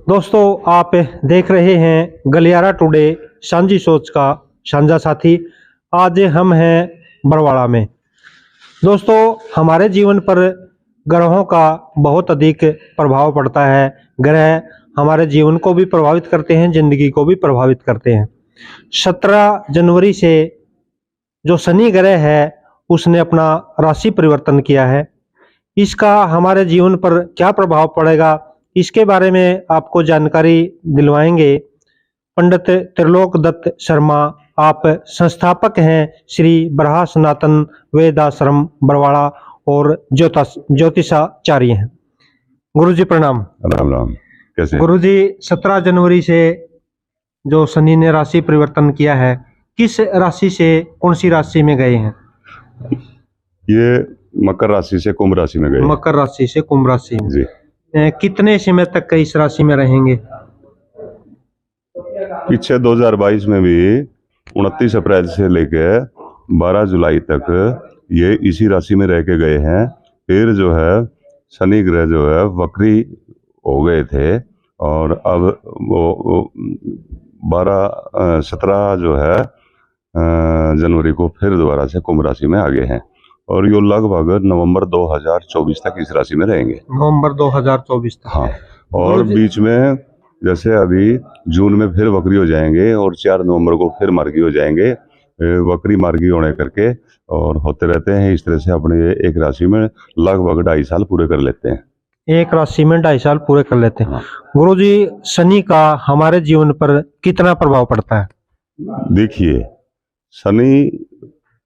दोस्तों, आप देख रहे हैं गलियारा टुडे सांझी सोच का साझा साथी। आज हम हैं बरवाड़ा में। दोस्तों, हमारे जीवन पर ग्रहों का बहुत अधिक प्रभाव पड़ता है। ग्रह हमारे जीवन को भी प्रभावित करते हैं, जिंदगी को भी प्रभावित करते हैं। 17 जनवरी से जो शनि ग्रह है उसने अपना राशि परिवर्तन किया है। इसका हमारे जीवन पर क्या प्रभाव पड़ेगा, इसके बारे में आपको जानकारी दिलवाएंगे पंडित त्रिलोक दत्त शर्मा। आप संस्थापक हैं श्री बरहा सनातन वेदाश्रम बरवाड़ा और ज्योतिषाचार्य हैं। गुरुजी प्रणाम। राम राम। कैसे गुरुजी, 17 जनवरी से जो शनि ने राशि परिवर्तन किया है, किस राशि से कौन सी राशि में गए हैं? ये मकर राशि से कुंभ राशि में गए। मकर राशि से कुंभ राशि में जी। कितने समय तक इस राशि में रहेंगे? पीछे 2022 में भी 29 अप्रैल से लेकर 12 जुलाई तक ये इसी राशि में रह के गए हैं। फिर जो है शनि ग्रह जो है वक्री हो गए थे और अब वो 17 जो है जनवरी को फिर दोबारा से कुंभ राशि में आ गए हैं और ये लगभग नवंबर 2024 तक इस राशि में रहेंगे। नवंबर 2024 तक। हाँ, और बीच में जैसे अभी जून में फिर वक्री हो जाएंगे और 4 नवंबर को फिर मार्गी हो जाएंगे। वक्री मार्गी होने करके और होते रहते हैं। इस तरह से अपने एक राशि में लगभग 2.5 साल पूरे कर लेते हैं। एक राशि में 2.5 साल पूरे कर लेते हैं। हाँ। गुरुजी, शनि का हमारे जीवन पर कितना प्रभाव पड़ता है? देखिए, शनि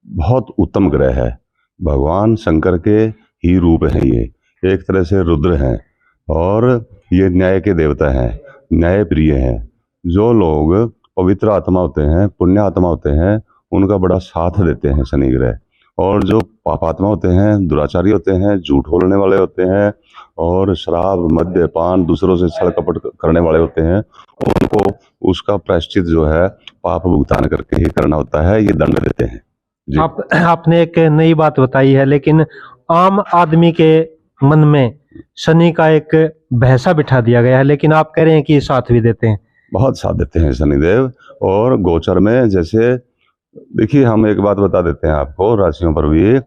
बहुत उत्तम ग्रह है। भगवान शंकर के ही रूप हैं। ये एक तरह से रुद्र हैं और ये न्याय के देवता हैं, न्याय प्रिय हैं। जो लोग पवित्र आत्मा होते हैं, पुण्य आत्मा होते हैं, उनका बड़ा साथ देते हैं शनि ग्रह। और जो पापात्मा होते हैं, दुराचारी होते हैं, झूठ बोलने वाले होते हैं और शराब मद्यपान दूसरों से छल कपट करने वाले होते हैं, उनको उसका प्रायश्चित जो है पाप भुगतान करके ही करना होता है। ये दंड देते हैं। आपने एक नई बात बताई है, लेकिन आम आदमी के मन में शनि का एक भैसा बिठा दिया गया है, लेकिन आप कह रहे हैं कि ये साथ भी देते हैं। बहुत साथ देते हैं शनिदेव। और गोचर में जैसे देखिए, हम एक बात बता देते हैं आपको, राशियों पर भी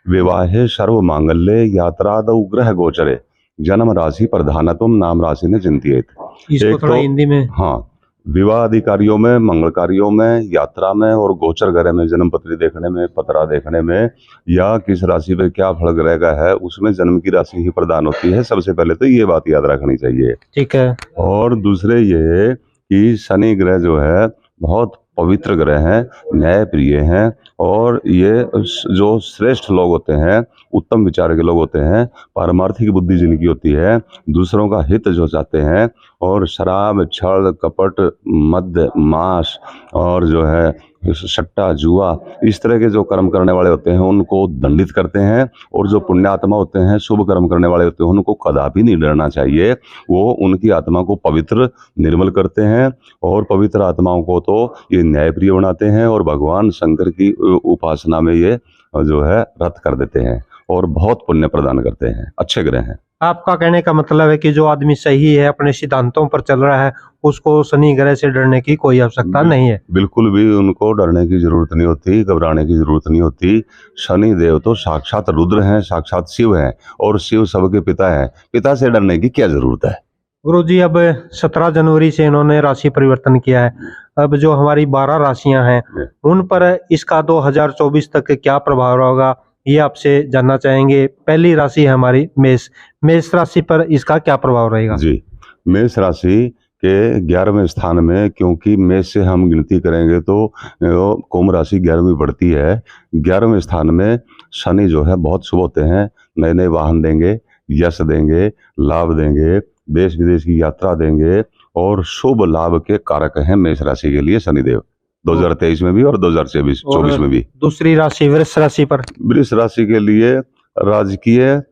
विवाहे सर्व मांगल्य यात्रा उग्रह गोचरे जन्म राशि प्रधानत्वम नाम राशि ने चिंतित। इसको थोड़ा हिंदी में। हाँ, विवाह अधिकारियों में, मंगल कार्यों में, यात्रा में और गोचर ग्रह में, जन्म पत्री देखने में, पतरा देखने में या किस राशि पे क्या फल ग्रह का है, उसमें जन्म की राशि ही प्रदान होती है। सबसे पहले तो ये बात याद रखनी चाहिए। ठीक है। और दूसरे ये कि शनि ग्रह जो है बहुत पवित्र ग्रह हैं, न्याय प्रिय हैं और ये जो श्रेष्ठ लोग होते हैं, उत्तम विचार के लोग होते हैं, पारमार्थिक बुद्धि जिनकी होती है, दूसरों का हित जो चाहते हैं और शराब छल कपट मद्य मांस और जो है सट्टा जुआ इस तरह के जो कर्म करने वाले होते हैं उनको दंडित करते हैं। और जो पुण्यात्मा होते हैं, शुभ कर्म करने वाले होते हैं, उनको कदापि नहीं डरना चाहिए। वो उनकी आत्मा को पवित्र निर्मल करते हैं और पवित्र आत्माओं को तो ये न्यायप्रिय बनाते हैं और भगवान शंकर की उपासना में ये जो है रत कर देते हैं और बहुत पुण्य प्रदान करते हैं। अच्छे ग्रह हैं। आपका कहने का मतलब है कि जो आदमी सही है, अपने सिद्धांतों पर चल रहा है, उसको शनि ग्रह से डरने की कोई आवश्यकता नहीं है। बिल्कुल भी उनको डरने की जरूरत नहीं होती, घबराने की जरूरत नहीं होती। शनि देव तो साक्षात रुद्र हैं, साक्षात शिव हैं और शिव सबके पिता हैं। पिता से डरने की क्या जरूरत है? गुरुजी, अब 17 जनवरी से इन्होंने राशि परिवर्तन किया है। अब जो हमारी 12 राशियां हैं उन पर इसका 2024 तक क्या प्रभाव होगा, ये आपसे जानना चाहेंगे। पहली राशि है हमारी मेष। मेष राशि पर इसका क्या प्रभाव रहेगा? जी, मेष राशि के 11वें स्थान में, क्योंकि मेष से हम गिनती करेंगे तो कुंभ राशि 11वीं बढ़ती है। 11वें स्थान में शनि जो है बहुत शुभ होते हैं। नए नए वाहन देंगे, यश देंगे, लाभ देंगे, देश विदेश की यात्रा देंगे और शुभ लाभ के कारक हैं मेष राशि के लिए शनिदेव। 2023 में भी और 2024 में भी। दूसरी राशि वृष राशि पर। वृष राशि के लिए राजकीय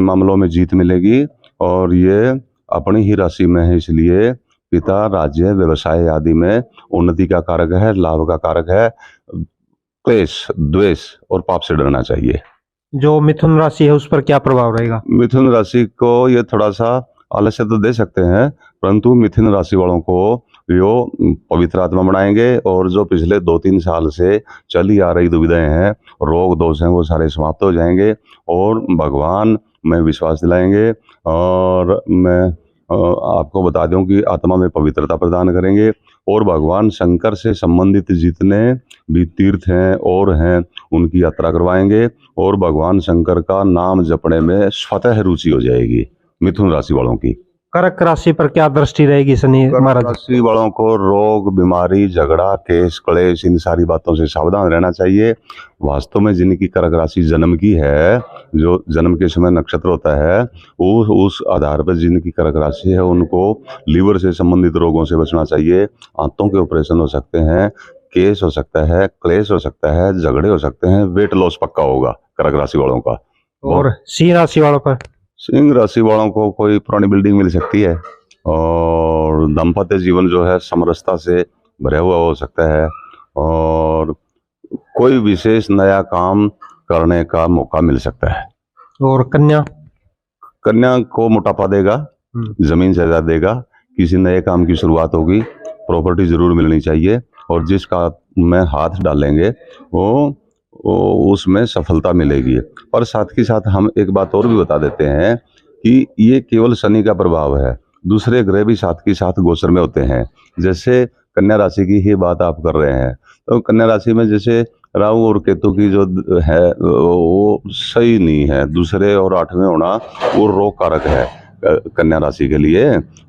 मामलों में जीत मिलेगी और ये अपनी ही राशि में है, इसलिए पिता राज्य व्यवसाय आदि में उन्नति का कारक है, लाभ का कारक है। क्लेश द्वेष और पाप से डरना चाहिए। जो मिथुन राशि है उस पर क्या प्रभाव रहेगा? मिथुन राशि को ये थोड़ा सा आलस्य तो दे सकते हैं, परंतु मिथुन राशि वालों को यो पवित्र आत्मा बनाएंगे और जो पिछले 2-3 साल से चली आ रही दुविधाएं हैं, रोग दोष हैं, वो सारे समाप्त हो जाएंगे और भगवान में विश्वास दिलाएंगे। और मैं आपको बता दूं कि आत्मा में पवित्रता प्रदान करेंगे और भगवान शंकर से संबंधित जितने भी तीर्थ हैं और हैं उनकी यात्रा करवाएंगे और भगवान शंकर का नाम जपने में स्वतः रुचि हो जाएगी मिथुन राशि वालों की। कर्क राशि पर क्या दृष्टि रहेगी शनि महाराज? राशि वालों को रोग, बीमारी, झगड़ा, केस, क्लेश, इन सारी बातों से सावधान रहना चाहिए। वास्तव में जिनकी कर्क राशि जन्म की है, जो जन्म के समय नक्षत्र होता है, उस आधार पर जिनकी कर्क राशि है उनको लीवर से संबंधित रोगों से बचना चाहिए। आंतों के ऑपरेशन हो सकते हैं, केस हो सकता है, क्लेश हो सकता है, झगड़े हो सकते हैं, वेट लॉस पक्का होगा कर्क राशि वालों का। और सिंह राशि वालों पर? सिंह राशि वालों को कोई पुरानी बिल्डिंग मिल सकती है और दाम्पत्य जीवन जो है समरसता से भरा हुआ हो सकता है और कोई विशेष नया काम करने का मौका मिल सकता है। और कन्या? कन्या को मोटापा देगा, जमीन जायदाद देगा, किसी नए काम की शुरुआत होगी, प्रॉपर्टी जरूर मिलनी चाहिए और जिस काम में हाथ डालेंगे वो उसमें सफलता मिलेगी। और साथ ही साथ हम एक बात और भी बता देते हैं कि ये केवल शनि का प्रभाव है, दूसरे ग्रह भी साथ के साथ गोचर में होते हैं। जैसे कन्या राशि की ही बात आप कर रहे हैं, तो कन्या राशि में जैसे राहु और केतु की जो है वो सही नहीं है, दूसरे और 8वें होना वो रोग कारक है कन्या राशि के लिए।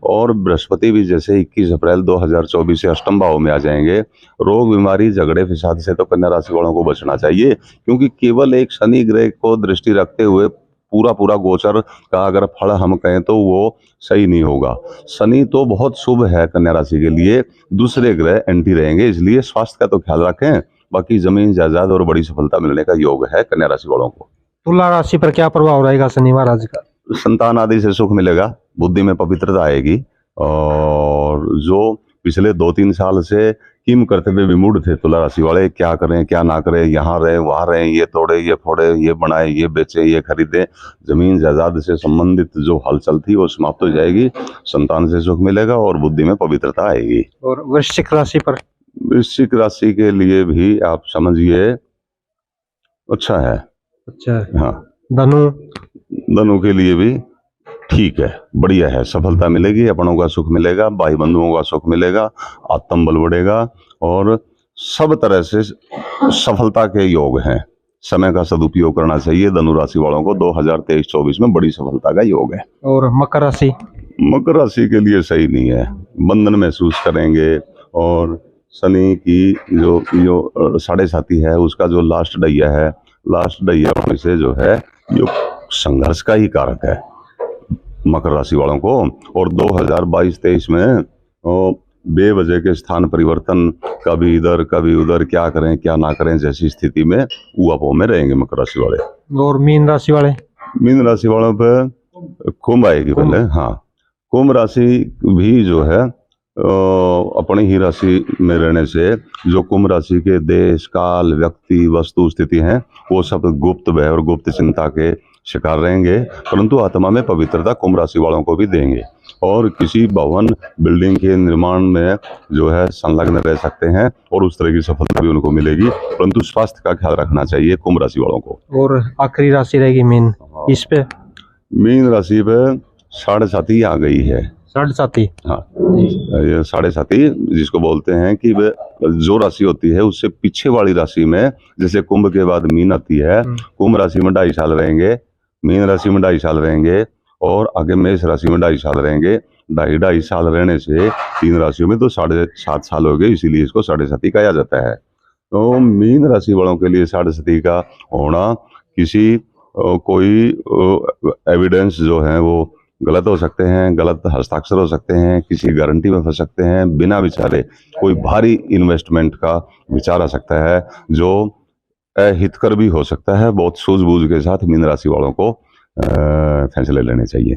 और बृहस्पति भी जैसे 21 अप्रैल 2024 से अष्टम भाव में आ जाएंगे। रोग, बीमारी, झगड़े, फिसाद से तो कन्या राशि वालों को बचना चाहिए, क्योंकि केवल एक शनि ग्रह को दृष्टि रखते हुए पूरा गोचर का अगर फल हम कहें तो वो सही नहीं होगा। शनि तो बहुत शुभ है कन्या राशि के लिए, दूसरे ग्रह एंटी रहेंगे, इसलिए स्वास्थ्य का तो ख्याल रखें। बाकी जमीन जायदाद और बड़ी सफलता मिलने का योग है कन्या राशि वालों को। तुला राशि पर क्या प्रभाव रहेगा शनि महाराज का? संतान आदि से सुख मिलेगा, बुद्धि में पवित्रता आएगी और जो पिछले 2-3 साल से किम कर्तव्य विमूढ़ थे तुला राशि वाले, क्या करें क्या ना करें, यहाँ रहे वहाँ रहे, ये तोड़े ये फोड़े, ये बनाए ये बेचे ये खरीदे, जमीन जायदाद से संबंधित जो हलचल थी वो समाप्त हो जाएगी, संतान से सुख मिलेगा और बुद्धि में पवित्रता आएगी। और वृश्चिक राशि पर? वृश्चिक राशि के लिए भी आप समझिए अच्छा है। अच्छा है। हाँ, धनु के लिए भी ठीक है, बढ़िया है, सफलता मिलेगी, अपनों का सुख मिलेगा, भाई बंधुओं का सुख मिलेगा, आत्मबल बढ़ेगा और सब तरह से सफलता के योग हैं। समय का सदुपयोग करना चाहिए धनु राशि वालों को, 2023-24 में बड़ी सफलता का योग है। और मकर राशि? मकर राशि के लिए सही नहीं है, बंधन महसूस करेंगे और शनि की जो साढ़े साथी है उसका जो लास्ट डैया है, लास्ट डैया होने से जो है ये संघर्ष का ही कारक है मकर राशि वालों को। और 2022-23 में बेवजह के स्थान परिवर्तन, कभी इधर कभी उधर, क्या करें क्या ना करें जैसी स्थिति में उआपों में रहेंगे मकर राशि वाले। और मीन राशि वाले? मीन राशि वालों पे कुंभ आएगी पहले। हाँ, कुंभ राशि भी जो है अपनी ही राशि में रहने से जो कुंभ राशि के देश, काल, व्यक्ति, वस्तु, स्थिति हैं वो सब गुप्त भय और गुप्त चिंता के शिकार रहेंगे, परंतु आत्मा में पवित्रता कुंभ राशि वालों को भी देंगे और किसी भवन, बिल्डिंग के निर्माण में जो है संलग्न रह सकते हैं और उस तरह की सफलता भी उनको मिलेगी, परंतु स्वास्थ्य का ख्याल रखना चाहिए कुंभ राशि वालों को। और आखिरी राशि रहेगी मीन, इस पे? मीन राशि पे साढ़े साथी आ गई है। साढ़े साथी? हाँ, ये साढ़े साथी जिसको बोलते हैं कि जो राशि होती है उससे पीछे वाली राशि में, जैसे कुंभ के बाद मीन आती है, कुंभ राशि में 2.5 साल रहेंगे, मीन राशि में 2.5 साल रहेंगे और आगे मेष राशि में 2.5 साल रहेंगे। 2.5 साल रहने से 3 राशियों में तो 7.5 साल हो गए, इसीलिए इसको साढ़े साथी कहा जाता है। तो मीन राशि वालों के लिए साढ़े साथी का होना किसी कोई एविडेंस जो है वो गलत हो सकते हैं, गलत हस्ताक्षर हो सकते हैं, किसी गारंटी में फंस सकते हैं, बिना विचारे कोई भारी इन्वेस्टमेंट का विचार आ सकता है जो अहितकर भी हो सकता है। बहुत सूझबूझ के साथ मीन राशि वालों को फैसले लेने चाहिए।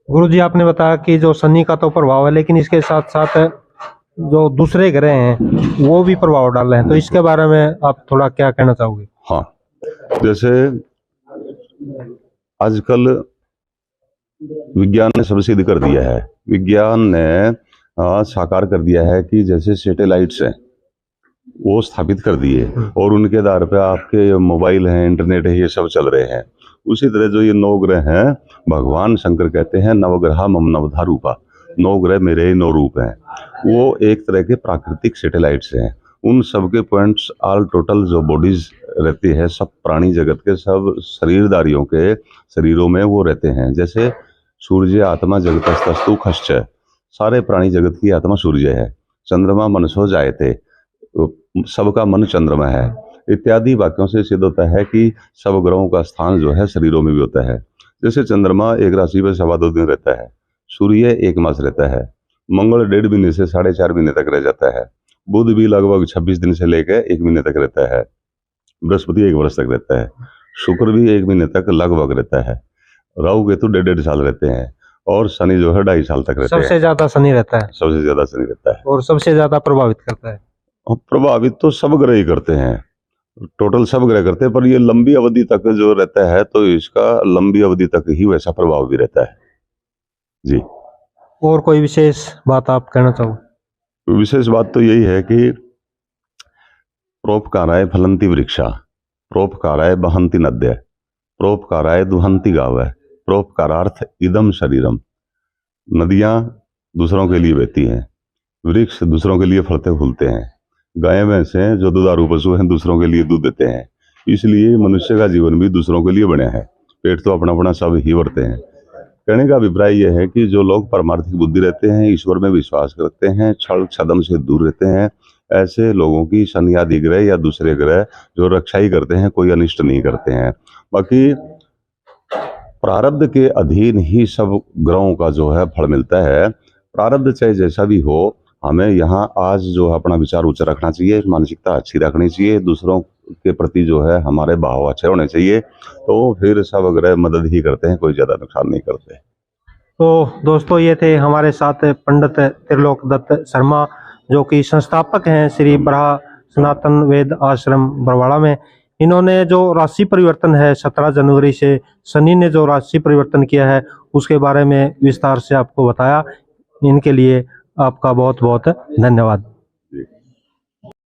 गुरुजी, आपने बताया कि जो शनि का तो प्रभाव है, लेकिन इसके साथ साथ जो दूसरे ग्रह हैं वो भी प्रभाव डाल रहे हैं, तो इसके बारे में आप थोड़ा क्या कहना चाहोगे? हाँ, जैसे आजकल विज्ञान ने सब सिद्ध कर दिया है। विज्ञान ने साकार कर दिया है कि जैसे सैटेलाइट्स हैं वो स्थापित कर दिए और उनके आधार पे आपके मोबाइल हैं, इंटरनेट है, ये सब चल रहे हैं। उसी तरह जो ये 9 ग्रह हैं, भगवान शंकर कहते हैं नवग्रह मम नवधा रूपा, 9 ग्रह मेरे ही 9 रूप हैं। वो एक तरह के प्राकृतिक सैटेलाइट्स हैं। उन सब के पॉइंट्स ऑल टोटल जो बॉडीज रहती है, सब प्राणी जगत के सब शरीरधारियों के शरीरों में वो रहते हैं। जैसे सूर्य आत्मा जगतस्तु खश्च, सारे प्राणी जगत की आत्मा सूर्य है। चंद्रमा मनसो जायते, सबका मन चंद्रमा है। इत्यादि वाक्यों से सिद्ध होता है कि सब ग्रहों का स्थान जो है शरीरों में भी होता है। जैसे चंद्रमा एक राशि पर 2.25 दिन रहता है, सूर्य 1 मास रहता है, मंगल 1.5 महीने से 4.5 महीने तक रह जाता है, बुध भी लगभग 26 दिन से लेकर 1 महीने तक रहता है, बृहस्पति 1 वर्ष तक रहता है, शुक्र भी 1 महीने तक लगभग रहता है, राहु केतु 1.5 साल रहते हैं और शनि जो है 2.5 साल तक रहते हैं। सबसे ज्यादा शनि रहता है, सबसे ज्यादा शनि रहता है और सबसे ज्यादा प्रभावित करता है। और प्रभावित तो सब ग्रह ही करते हैं, टोटल सब ग्रह करते हैं, पर ये लंबी अवधि तक जो रहता है तो इसका लंबी अवधि तक ही वैसा प्रभाव भी रहता है जी। और कोई विशेष बात आप कहना चाहो? विशेष बात तो यही है कि प्रोपकाराय फलंती वृक्षा, प्रोपकाराय बहंती नद्य, प्रोपकाराय दुहंती गावः, प्रोपकारार्थ इदम शरीरम। नदियां दूसरों के लिए बहती हैं, वृक्ष दूसरों के लिए फलते फूलते हैं, गाय भैंसे जो दुधारू पशु हैं दूसरों के लिए दूध देते हैं। इसलिए मनुष्य का जीवन भी दूसरों के लिए बना है। पेट तो अपना अपना सब ही भरते हैं। कहने का अभिप्राय यह है कि जो लोग परमार्थिक बुद्धि रहते हैं, ईश्वर में विश्वास करते हैं, छल छदम से दूर रहते हैं, ऐसे लोगों की शनि आदि ग्रह या दूसरे ग्रह जो रक्षा ही करते हैं, कोई अनिष्ट नहीं करते हैं। बाकी प्रारब्ध के अधीन ही सब ग्रहों का जो है फल मिलता है। प्रारब्ध चाहे जैसा भी हो, हमें यहाँ आज जो है अपना विचार ऊंचा रखना चाहिए, मानसिकता अच्छी रखनी चाहिए, दूसरों के प्रति जो है हमारे भाव अच्छे होने चाहिए, तो फिर सब ग्रह मदद ही करते हैं, कोई ज्यादा नुकसान नहीं करते। तो दोस्तों, ये थे हमारे साथ पंडित त्रिलोक दत्त शर्मा, जो कि संस्थापक हैं श्री ब्रह्म सनातन वेद आश्रम बरवाड़ा में। इन्होंने जो राशि परिवर्तन है 17 जनवरी से शनि ने जो राशि परिवर्तन किया है उसके बारे में विस्तार से आपको बताया। इनके लिए आपका बहुत बहुत धन्यवाद।